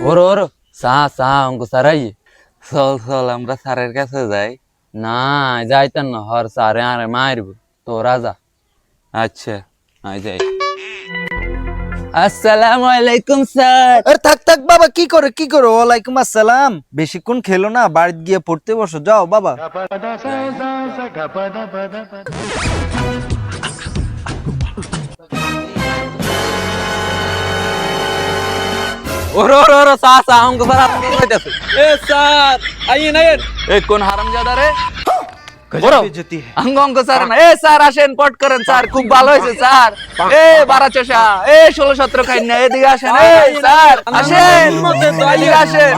ওর ওর অঙ্ক স্যারাই চল চল আমরা স্যারের কাছে যাই। না যাইতেন না, হর স্যারে আরে মারব তো রাজা। আচ্ছা আই যাই। আসসালামু আলাইকুম স্যার। আরে থাক থাক বাবা, কি করো? ওয়ালাইকুম আসসালাম। বেশিক্ষণ খেলো না, বাড়িতে গিয়ে পড়তে বসো, যাও বাবা। ওর ওর ওর অঙ্ক স্যার আপনি কইতাছে। এ স্যার আইন আইন। এ কোন হারামজাদা রে? বড় অঙ্ক স্যার না। এ স্যার আসেন, পট করেন স্যার, খুব ভালো হয়েছে স্যার। এ 12 চষা, এ 16-17 খাইন না, এদিকে আসেন। এই স্যার আসেন, এদিকে আসেন।